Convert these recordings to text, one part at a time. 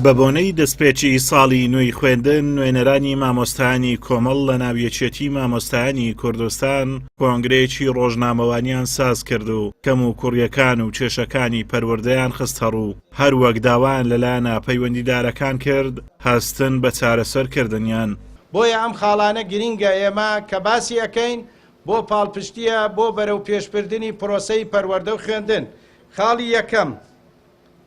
بە بۆنەی دەستپێکی ساڵی نوێی خوێندن نوێنەرانی مامۆستایانی کۆمەڵ لە ناویەکێتی مامۆستایانی کوردستان کۆنگرەیەکی ڕۆژنامەوانیان ساز کرد و کەم و کوڕیەکان و کێشەکانی پەروەردەیان خست هەڕوو هەروەک داوان لەلایەنە پەیوەندیدارەکان کرد هەستن بە چارەسەرکردنیان. بۆیە ئەم خاڵانە گرینگە ئێمە کە باسی ئەەکەین بۆ پاڵپشتیە بۆ بەرەو پێشبردننی پرۆسەی پەروەردە و خوێندن. خاڵی یەکەم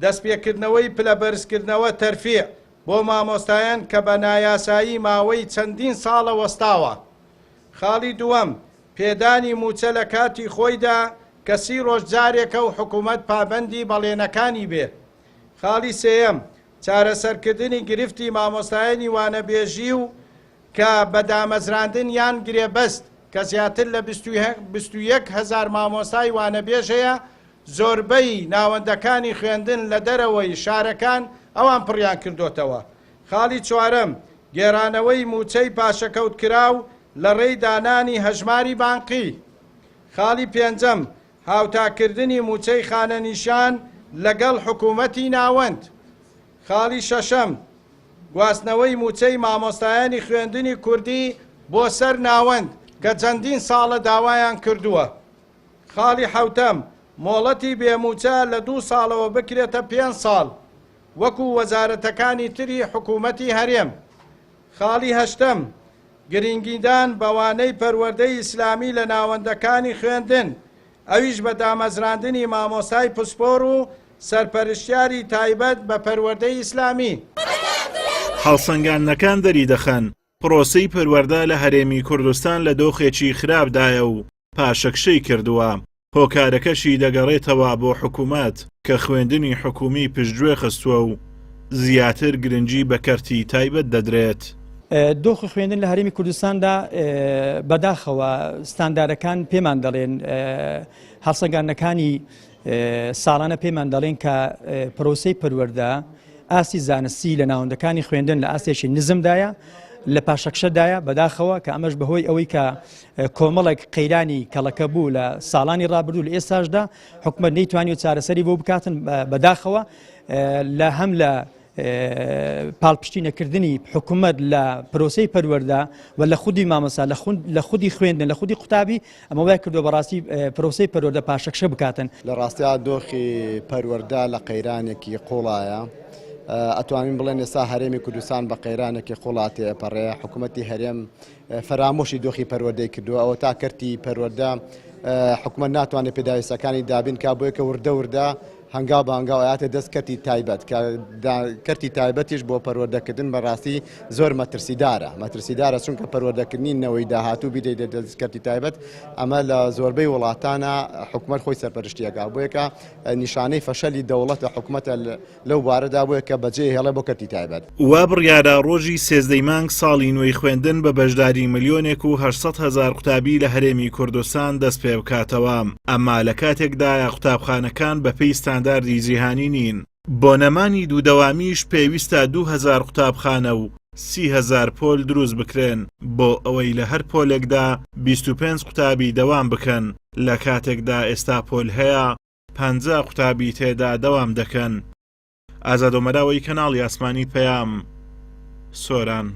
دەستپێکردنەوەی پلەبەرزکردنەوە تەرفیع بۆ مامۆستایان کە بە نایاسایی ماوەی چەندین ساڵە وەستاوە. خاڵی دووەم پێدانی موچە لە کاتی خۆیدا کە 30 ڕۆژ جارێکە و حکوومەت پابەندی بەڵێنەکانی بێ. خاڵی سێیەم چارەسەرکردنی گرفتی مامۆستایانی وانەبێژی و کە بە دامەزراندن یان گرێبەست کە زیاتر لە 21,000 مامۆستای وانەبێژ هەیە زۆربەی ناوەندەکانی خوێندن لە دەرەوەی شارەکان ئەوان پڕیان کردوتەوە. خاڵی چوارەم گێرانەوەی موچەی پاشەکەوت کراو لە ڕێی دانانی هەژماری بانقی. خاڵی پێنجەم هاوتاکردنی موچەی خانەنیشان لەگەڵ حکوومەتی ناوەند. خاڵی شەشەم گواستنەوەی موچەی مامۆستایانی خوێندنی کوردی بۆ سەر ناوەند کە چەندین ساڵە داوایان کردووە. خاڵی حەوتەم مۆڵەتی بێموچە لە 2 ساڵەوە بکرێتە 5 ساڵ وەکو وەزارەتەکانی تری حکوومەتی هەرێم. خاڵی هەشتەم گرنگیدان بەوانەی پەروەردەی ئیسلامی لە ناوەندەکانی خوێندن ئەویش بە دامەزراندنی مامۆستای پسپۆر و سەرپەرشتیاری تایبەت بە پەروەردەی ئیسلامی. هەڵسەنگاندنەکان دەری دەخەن پرۆسەی پەروەردە لە هەرێمی کوردستان لە دۆخێکی خراپدایە و پاشەکشەی کردووە. هۆکارەکەشی دەگەڕێتەوە بۆ حکوومەت کە خوێندنی حکومی پشتگوێ خستووە و زیاتر گرنگی بە کەرتی تایبەت دەدرێت. دۆخی خوێندن لە هەرێمی کوردستاندا بەداخەوە ستاندارەکان پێمان دەڵێن هەڵسەنگاندنەکانی ساڵانە پێمان دەڵێن کە پرۆسەی پەروەردە ئاسی زانستی لە ناوەندەکانی خوێندن لە ئاسێکی نزمدایە لە پاشەکشەدایە بەداخەوە کە ئەمەش بەهۆی ئەوەی کە کۆمەڵێک قەیرانی کەڵەکە بوو لە ساڵانی ڕابردوو لە ئێستاشدا حکومەت نەیتوانی و چارەسەری بۆ بکاتن بەداخەوە لە هەم لە پاڵپشتی نەکردنی حکومەت لە پرۆسەی پەروەردە و لە خودی مامۆستا لە خودی خوێندن لە خودی قوتابی ئەمە وای کردو بەڕاستی پرۆسەی پەروەردە پاشەکشە بکاتن. لە ڕاستیا دۆخی پەروەردە لە قەیرانێکی قوڵایە ئەتوانین بڵێن ئێستا هەرێمی کوردستان بە قەیرانێکی قوڵاتی ئەپەڕێ حکوومەتی هەرێم فەرامۆشی دۆخی پەروەردەی کردووە ئەوە تا کەرتی پەروەردە حکوومەت ناتوانێت پێداویستەکانی دابین کا بۆیە کە وردە هەنگاو بە هەنگاو ئااتێ دەست کەرتی تایبەت کەرتی تایبەتیش بۆ پەروەردەکردن بەڕاستی زۆر مەترسیدارە چونکە پەروەردەکردنی نەوەی داهاتوو بیدەیت دەستکەرتی تایبەت ئەمە لە زۆربەی وڵاتانە حکومەت خۆی سەرپەرشتیەکە بۆیەکە نیشانەی فەشەلی دەوڵەتە حکومەتە لەو بارەدا بووە کە بەجێ هێڵێ بۆ کەرتی تایبەت. وا بڕیارە ڕۆژی 13 مانگ ساڵی نوێی خوێندن بە بەشداری 1,800,000 قوتابی لە هەرێمی کوردستان دەست پێ بکاتەوە ئەمما لە کاتێکدایە قوتابخانەکان بە پێی ستانداردی جیهانی نین. بۆ نەمانی دوودەوامیش پێویستە 2,000 قوتابخانە و 30,000 پۆل دروست بکرێن بۆ ئەوەی لە هەر پۆلێکدا 25 قوتابی دەوام بکەن لە کاتێکدا ئێستا پۆل هەیە 50 قوتابی تێدا دەوام دەکەن. ئازاد ئۆمەراوی کەناڵی ئاسمانی پەیام سۆران.